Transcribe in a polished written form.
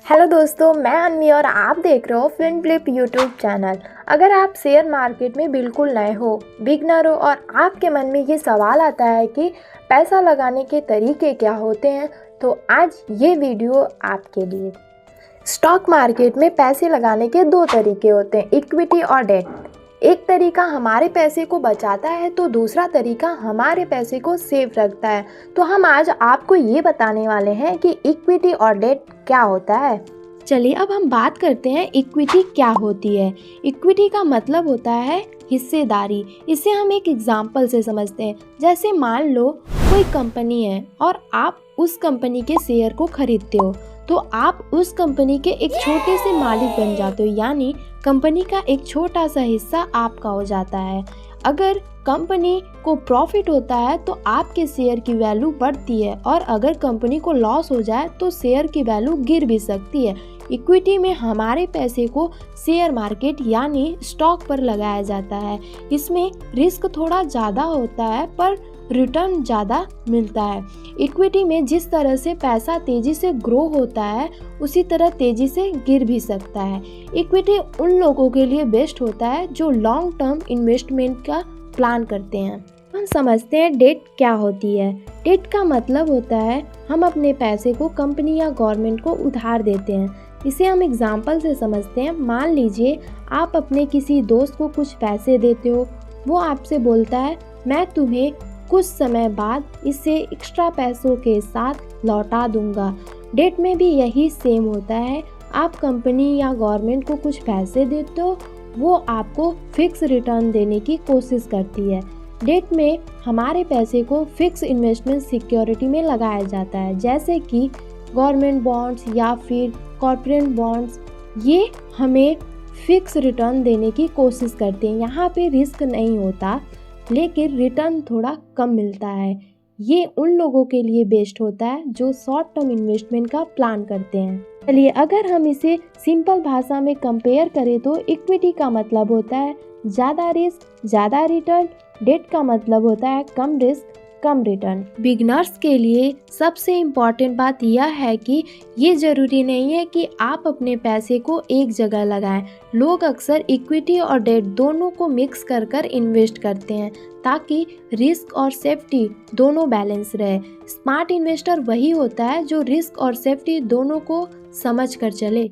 Hello दोस्तों, मैं अन्वी और आप देख रहे हो फिन फ्लिप यूट्यूब चैनल। अगर आप शेयर मार्केट में बिल्कुल नए हो, बिगनर हो और आपके मन में ये सवाल आता है कि पैसा लगाने के तरीके क्या होते हैं, तो आज ये वीडियो आपके लिए। स्टॉक मार्केट में पैसे लगाने के दो तरीके होते हैं, इक्विटी और डेट। एक तरीका हमारे पैसे को बचाता है तो दूसरा तरीका हमारे पैसे को सेव रखता है। तो हम आज आपको ये बताने वाले हैं कि इक्विटी और डेट क्या होता है। चलिए अब हम बात करते हैं इक्विटी क्या होती है। इक्विटी का मतलब होता है हिस्सेदारी। इसे हम एक एग्जाम्पल से समझते हैं। जैसे मान लो कोई कंपनी है और आप उस कंपनी के शेयर को खरीदते हो, तो आप उस कंपनी के एक छोटे से मालिक बन जाते हो, यानी कंपनी का एक छोटा सा हिस्सा आपका हो जाता है। अगर कंपनी को प्रॉफिट होता है तो आपके शेयर की वैल्यू बढ़ती है, और अगर कंपनी को लॉस हो जाए तो शेयर की वैल्यू गिर भी सकती है। इक्विटी में हमारे पैसे को शेयर मार्केट यानी स्टॉक पर लगाया जाता है। इसमें रिस्क थोड़ा ज़्यादा होता है पर रिटर्न ज़्यादा मिलता है। इक्विटी में जिस तरह से पैसा तेज़ी से ग्रो होता है, उसी तरह तेज़ी से गिर भी सकता है। इक्विटी उन लोगों के लिए बेस्ट होता है जो लॉन्ग टर्म इन्वेस्टमेंट का प्लान करते हैं। हम समझते हैं डेट क्या होती है। डेट का मतलब होता है हम अपने पैसे को कंपनी या गवर्नमेंट को उधार देते हैं। इसे हम एग्जाम्पल से समझते हैं। मान लीजिए आप अपने किसी दोस्त को कुछ पैसे देते हो, वो आपसे बोलता है मैं तुम्हें कुछ समय बाद इसे एक्स्ट्रा पैसों के साथ लौटा दूंगा। डेट में भी यही सेम होता है। आप कंपनी या गवर्नमेंट को कुछ पैसे देते हो, वो आपको फिक्स रिटर्न देने की कोशिश करती है। डेट में हमारे पैसे को फिक्स इन्वेस्टमेंट सिक्योरिटी में लगाया जाता है, जैसे कि गवर्नमेंट बॉन्ड्स या फिर कॉर्पोरेट बॉन्ड्स। ये हमें फिक्स रिटर्न देने की कोशिश करते हैं। यहाँ पे रिस्क नहीं होता, लेकिन रिटर्न थोड़ा कम मिलता है। ये उन लोगों के लिए बेस्ट होता है जो शॉर्ट टर्म इन्वेस्टमेंट का प्लान करते हैं। चलिए अगर हम इसे सिंपल भाषा में कंपेयर करें तो इक्विटी का मतलब होता है ज़्यादा रिस्क ज़्यादा रिटर्न। डेट का मतलब होता है कम रिस्क कम रिटर्न। बिगनर्स के लिए सबसे इम्पॉर्टेंट बात यह है कि ये ज़रूरी नहीं है कि आप अपने पैसे को एक जगह लगाएं। लोग अक्सर इक्विटी और डेट दोनों को मिक्स कर कर इन्वेस्ट करते हैं, ताकि रिस्क और सेफ्टी दोनों बैलेंस रहे। स्मार्ट इन्वेस्टर वही होता है जो रिस्क और सेफ्टी दोनों को समझ कर चले।